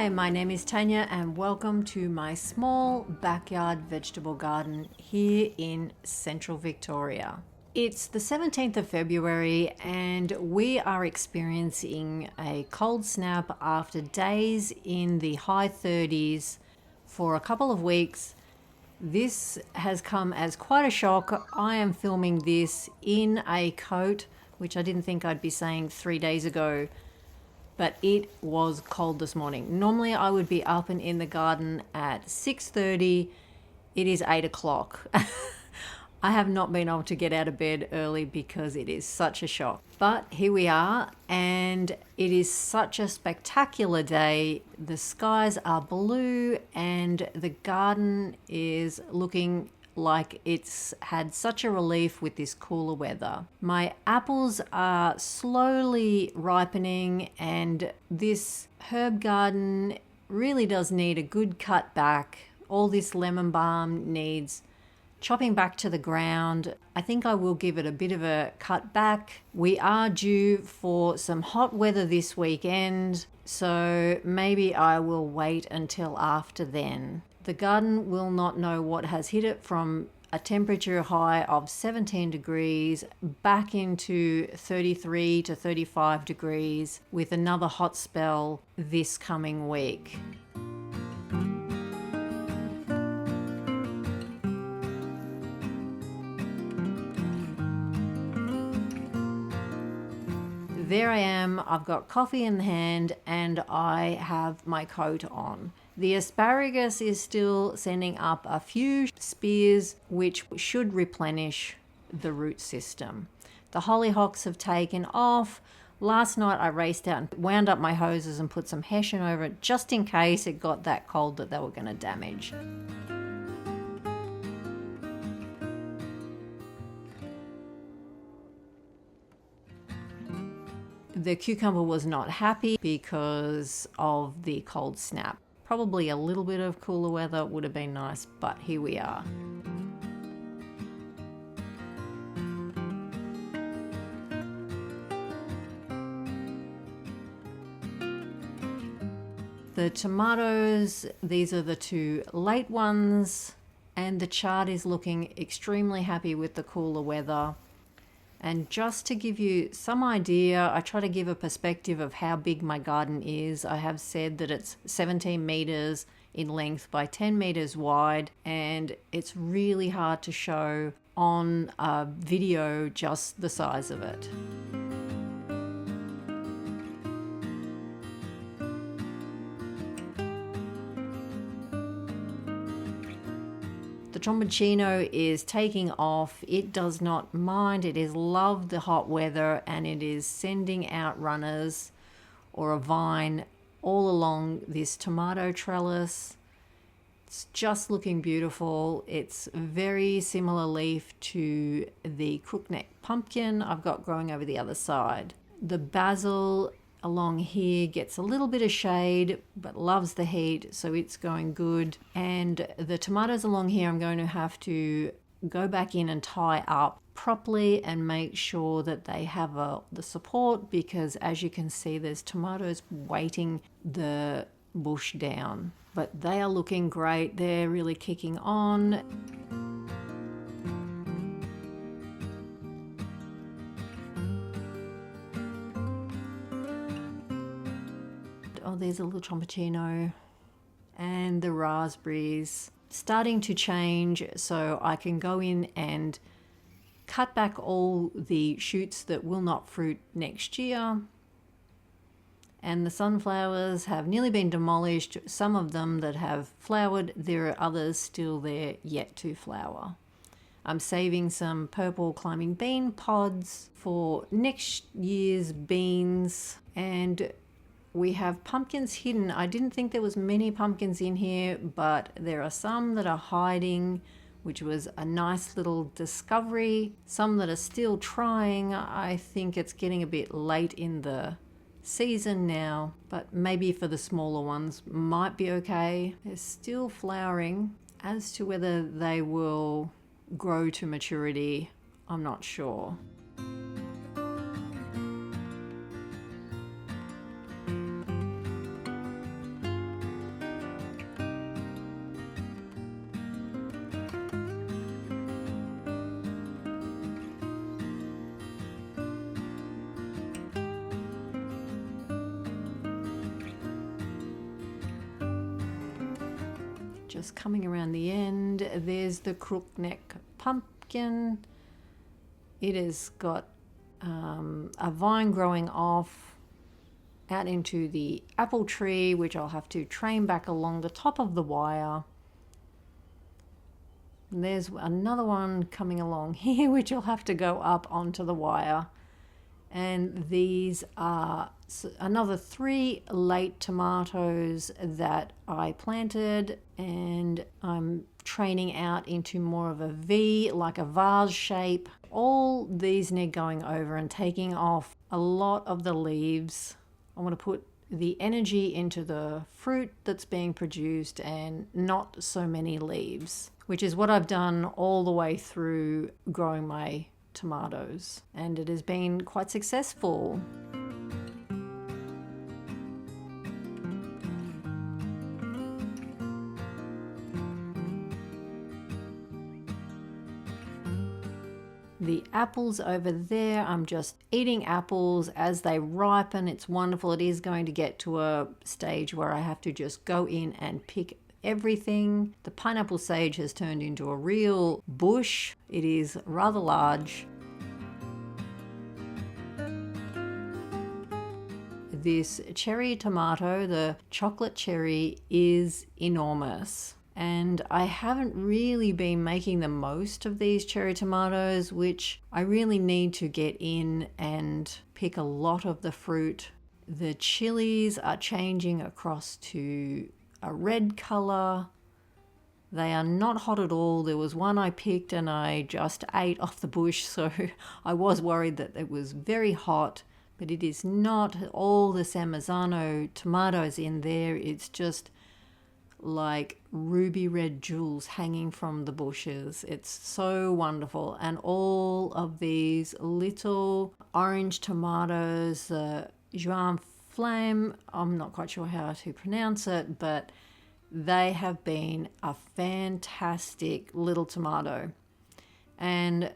Hi, my name is Tanya and welcome to my small backyard vegetable garden here in central Victoria. It's the 17th of February and we are experiencing a cold snap after days in the high 30s for a couple of weeks. This has come as quite a shock. I am filming this in a coat, which I didn't think I'd be saying 3 days ago. But it was cold this morning. Normally I would be up and in the garden at 6:30. It is 8 o'clock. I have not been able to get out of bed early because it is such a shock. But here we are, and it is such a spectacular day. The skies are blue and the garden is looking like it's had such a relief with this cooler weather. My apples are slowly ripening and this herb garden really does need a good cut back. All this lemon balm needs chopping back to the ground. I think I will give it a bit of a cut back. We are due for some hot weather this weekend, so maybe I will wait until after then. The garden will not know what has hit it from a temperature high of 17 degrees back into 33 to 35 degrees with another hot spell this coming week. There I am, I've got coffee in the hand and I have my coat on. The asparagus is still sending up a few spears which should replenish the root system. The hollyhocks have taken off. Last night I raced out and wound up my hoses and put some hessian over it just in case it got that cold that they were going to damage. The cucumber was not happy because of the cold snap. Probably a little bit of cooler weather would have been nice, but here we are. The tomatoes, these are the two late ones, and the chard is looking extremely happy with the cooler weather. And just to give you some idea, I try to give a perspective of how big my garden is. I have said that it's 17 meters in length by 10 meters wide, and it's really hard to show on a video just the size of it. The tromboncino is taking off. It does not mind. It has loved the hot weather and it is sending out runners or a vine all along this tomato trellis. It's just looking beautiful. It's very similar leaf to the crookneck pumpkin I've got growing over the other side. The basil along here gets a little bit of shade but loves the heat, so it's going good. And the tomatoes along here I'm going to have to go back in and tie up properly and make sure that they have the support, because as you can see there's tomatoes weighting the bush down. But they are looking great. They're really kicking on. Oh, there's a little tromboncino, and the raspberries starting to change, so I can go in and cut back all the shoots that will not fruit next year. And the sunflowers have nearly been demolished. Some of them that have flowered, there are others still there yet to flower. I'm saving some purple climbing bean pods for next year's beans, and we have pumpkins hidden. I didn't think there was many pumpkins in here, but there are some that are hiding, which was a nice little discovery. Some that are still trying. I think it's getting a bit late in the season now, but maybe for the smaller ones might be okay. They're still flowering. As to whether they will grow to maturity, I'm not sure. Just coming around the end, there's the crookneck pumpkin. It has got a vine growing off out into the apple tree, which I'll have to train back along the top of the wire. And there's another one coming along here, which will have to go up onto the wire. And these are another 3 late tomatoes that I planted, and I'm training out into more of a V, like a vase shape. All these need going over and taking off a lot of the leaves. I want to put the energy into the fruit that's being produced and not so many leaves, which is what I've done all the way through growing my tomatoes, and it has been quite successful. The apples over there, I'm just eating apples as they ripen. It's wonderful. It is going to get to a stage where I have to just go in and pick everything. The pineapple sage has turned into a real bush. It is rather large. This cherry tomato, the chocolate cherry, is enormous. And I haven't really been making the most of these cherry tomatoes, which I really need to get in and pick a lot of the fruit. The chilies are changing across to a red color. They are not hot at all. There was one I picked and I just ate off the bush, so I was worried that it was very hot, but it is not. All the San Marzano tomatoes in there, it's just like ruby red jewels hanging from the bushes. It's so wonderful. And all of these little orange tomatoes, the Juan Flame, I'm not quite sure how to pronounce it, but they have been a fantastic little tomato. And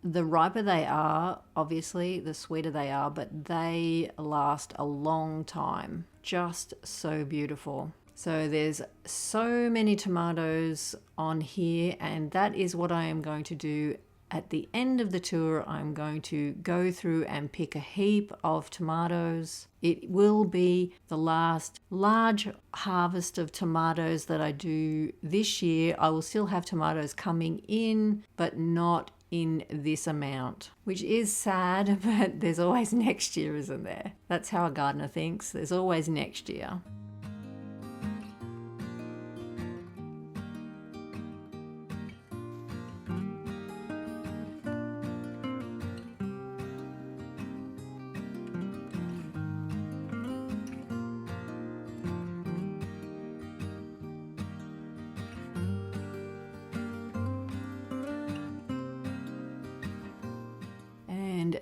the riper they are, obviously, the sweeter they are, but they last a long time. Just so beautiful. So there's so many tomatoes on here, and that is what I am going to do at the end of the tour. I'm going to go through and pick a heap of tomatoes. It will be the last large harvest of tomatoes that I do this year. I will still have tomatoes coming in, but not in this amount, which is sad, but there's always next year, isn't there? That's how a gardener thinks. There's always next year.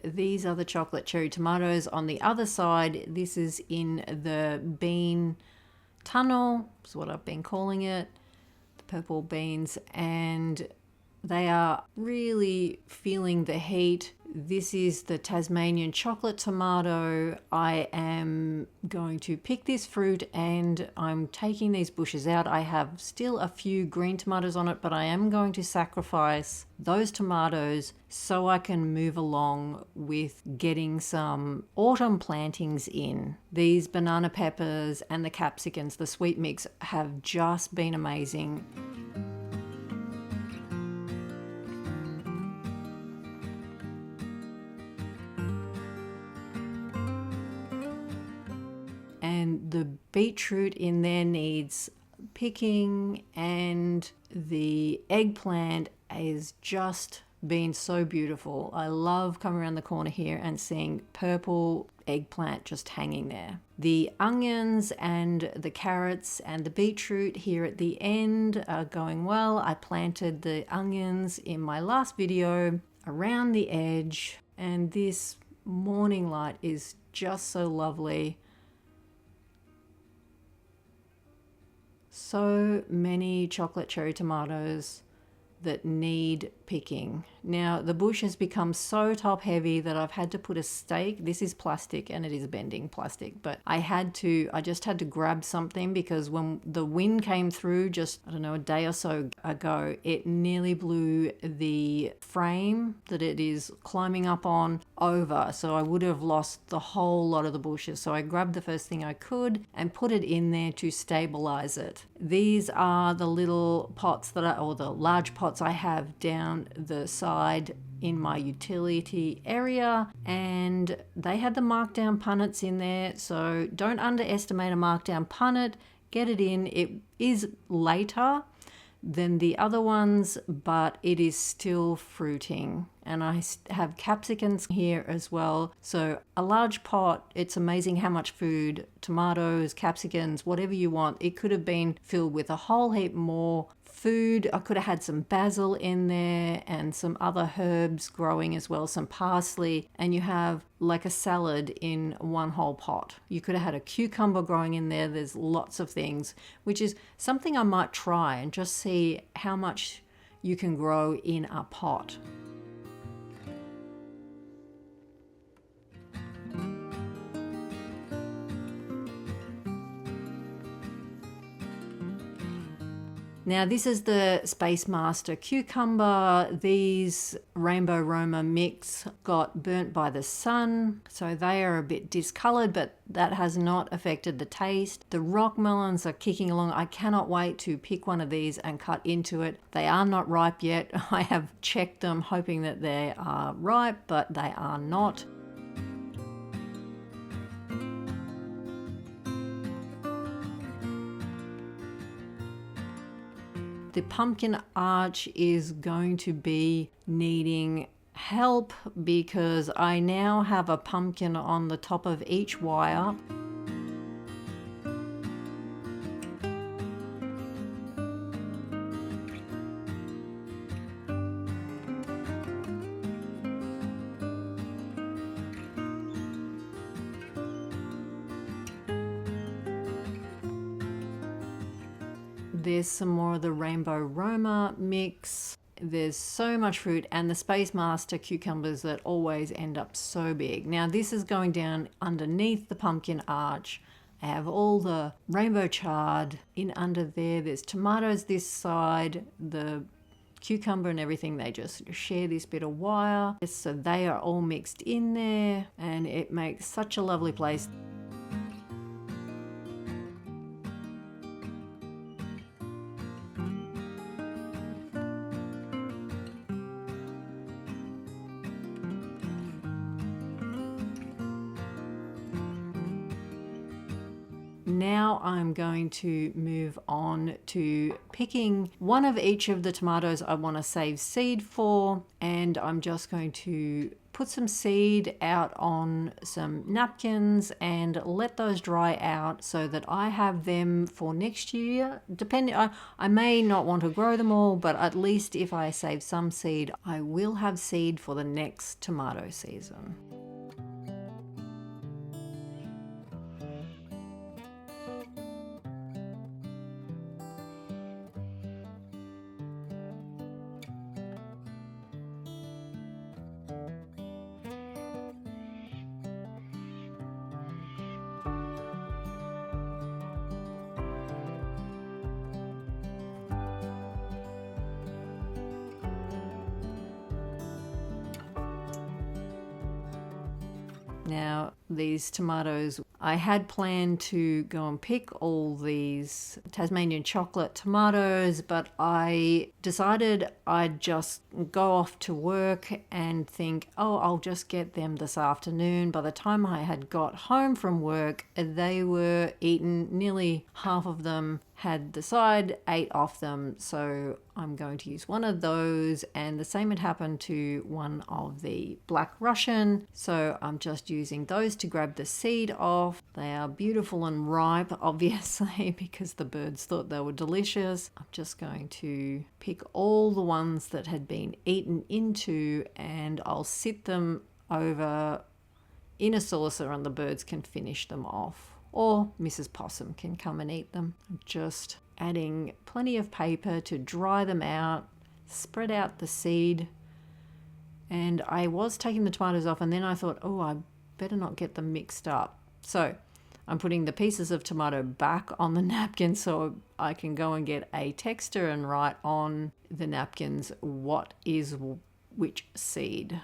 These are the chocolate cherry tomatoes on the other side. This is in the bean tunnel, is what I've been calling it, the purple beans, and they are really feeling the heat. This is the Tasmanian chocolate tomato. I am going to pick this fruit and I'm taking these bushes out. I have still a few green tomatoes on it, but I am going to sacrifice those tomatoes so I can move along with getting some autumn plantings in. These banana peppers and the capsicums, the sweet mix, have just been amazing. And the beetroot in there needs picking, and the eggplant has just been so beautiful. I love coming around the corner here and seeing purple eggplant just hanging there. The onions and the carrots and the beetroot here at the end are going well. I planted the onions in my last video around the edge, and this morning light is just so lovely. So many chocolate cherry tomatoes that need picking. Now the bush has become so top heavy that I've had to put a stake. This is plastic and it is bending plastic, but I just had to grab something because when the wind came through just, I don't know, a day or so ago, it nearly blew the frame that it is climbing up on over. So I would have lost the whole lot of the bushes. So I grabbed the first thing I could and put it in there to stabilize it. These are the little pots or the large pots I have down the side in my utility area, and they had the markdown punnets in there, so don't underestimate a markdown punnet. Get it in. It is later than the other ones, but it is still fruiting. And I have capsicums here as well. So a large pot, it's amazing how much food, tomatoes, capsicums, whatever you want. It could have been filled with a whole heap more food. I could have had some basil in there and some other herbs growing as well, some parsley, and you have like a salad in one whole pot. You could have had a cucumber growing in there. There's lots of things, which is something I might try and just see how much you can grow in a pot. Now this is the Space Master cucumber. These Rainbow Roma mix got burnt by the sun, so they are a bit discolored, but that has not affected the taste. The rockmelons are kicking along. I cannot wait to pick one of these and cut into it. They are not ripe yet. I have checked them hoping that they are ripe, but they are not. The pumpkin arch is going to be needing help because I now have a pumpkin on the top of each wire. There's some more of the Rainbow Roma mix. There's so much fruit, and the Space Master cucumbers that always end up so big. Now this is going down underneath the pumpkin arch. I have all the rainbow chard in under there. There's tomatoes this side, the cucumber and everything, they just share this bit of wire. So they are all mixed in there, and it makes such a lovely place. Now I'm going to move on to picking one of each of the tomatoes I want to save seed for, and I'm just going to put some seed out on some napkins and let those dry out so that I have them for next year. I may not want to grow them all, but at least if I save some seed, I will have seed for the next tomato season. Now, these tomatoes, I had planned to go and pick all these Tasmanian chocolate tomatoes, but I decided I'd just go off to work and think, oh, I'll just get them this afternoon. By the time I had got home from work, they were eaten. Nearly half of them had the side ate off them, so I'm going to use one of those, and the same had happened to one of the Black Russian, so I'm just using those to grab the seed off. They are beautiful and ripe, obviously, because the birds thought they were delicious. I'm just going to pick all the ones that had been eaten into, and I'll sit them over in a saucer and the birds can finish them off. Or Mrs. Possum can come and eat them. I'm just adding plenty of paper to dry them out spread out the seed. And I was taking the tomatoes off, and then I thought, oh, I better not get them mixed up. So I'm putting the pieces of tomato back on the napkin so I can go and get a texter and write on the napkins what is which seed.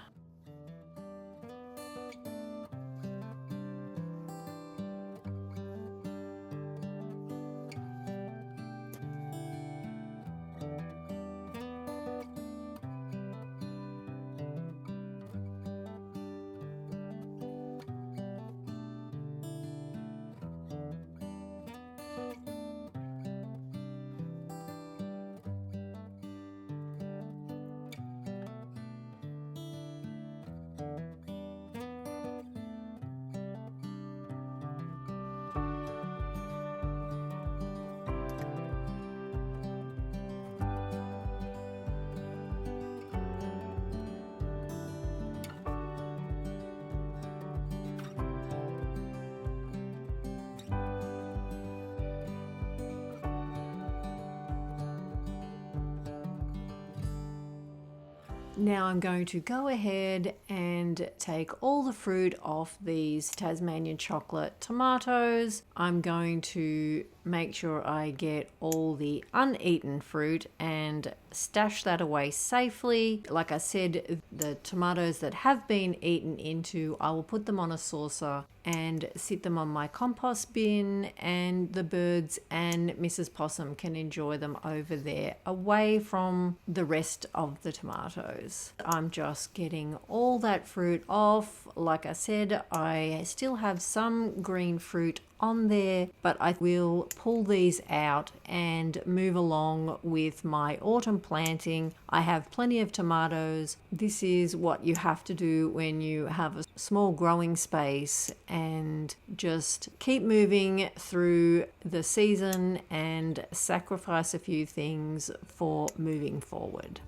Now I'm going to go ahead and take all the fruit off these Tasmanian chocolate tomatoes. I'm going to make sure I get all the uneaten fruit and stash that away safely. Like I said, the tomatoes that have been eaten into, I will put them on a saucer and sit them on my compost bin, and the birds and Mrs. Possum can enjoy them over there away from the rest of the tomatoes. I'm just getting all that fruit off. Like I said, I still have some green fruit on there, but I will pull these out and move along with my autumn planting. I have plenty of tomatoes. This is what you have to do when you have a small growing space, and just keep moving through the season and sacrifice a few things for moving forward.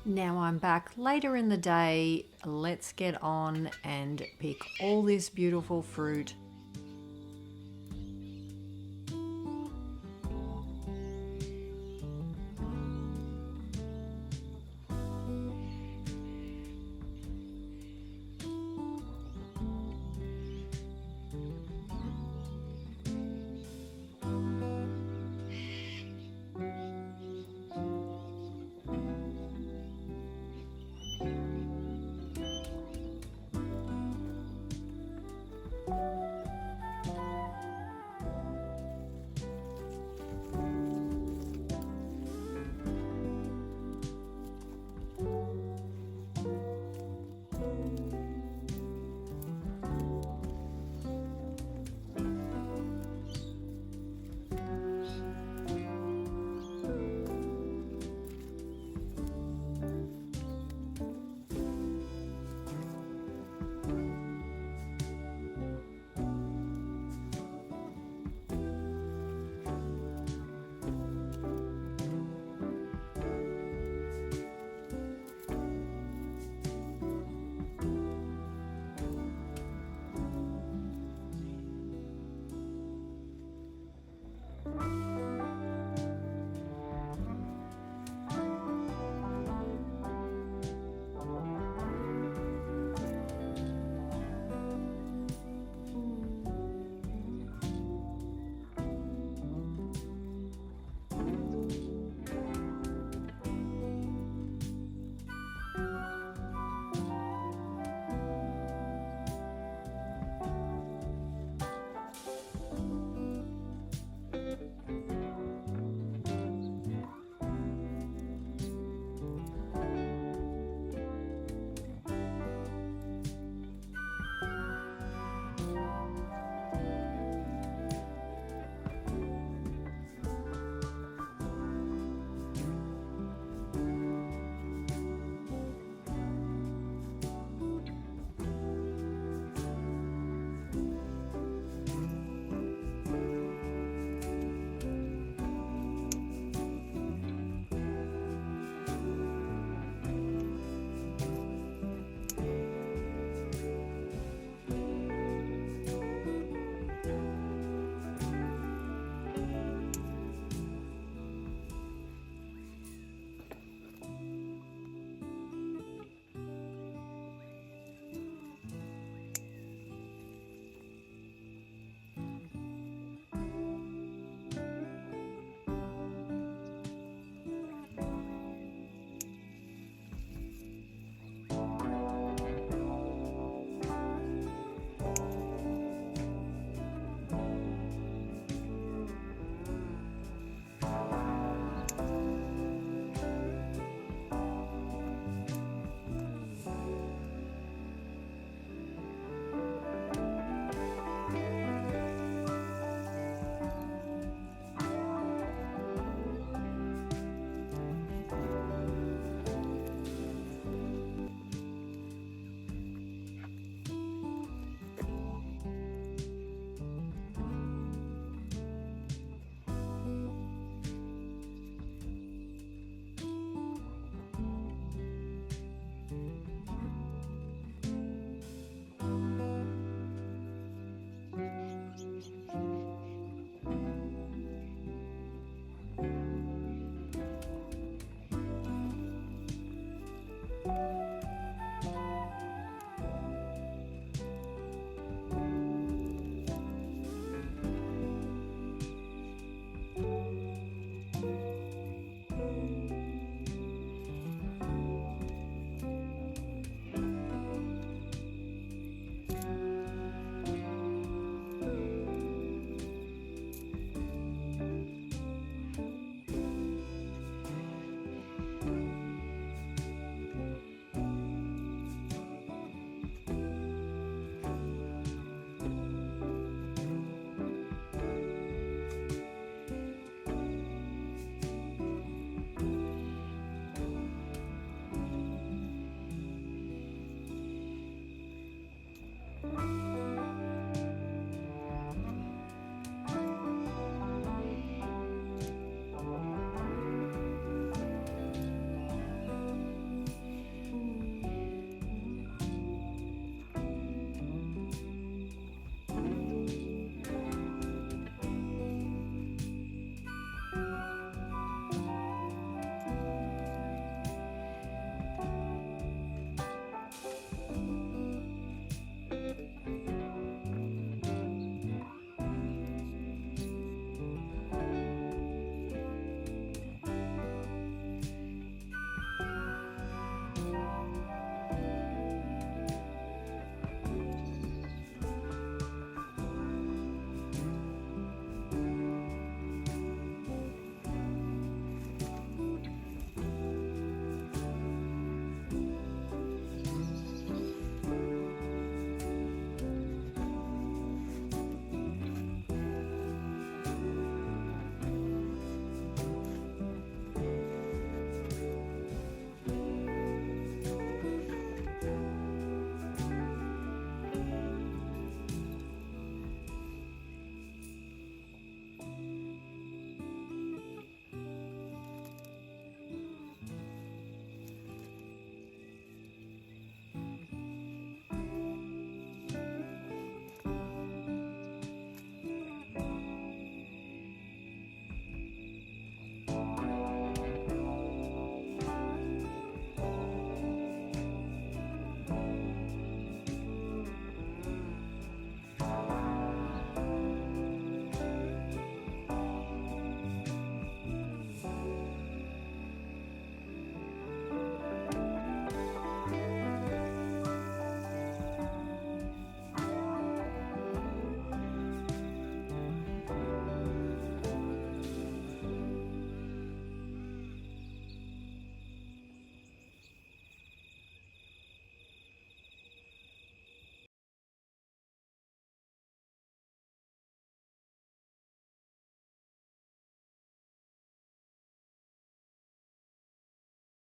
Now I'm back later in the day. Let's get on and pick all this beautiful fruit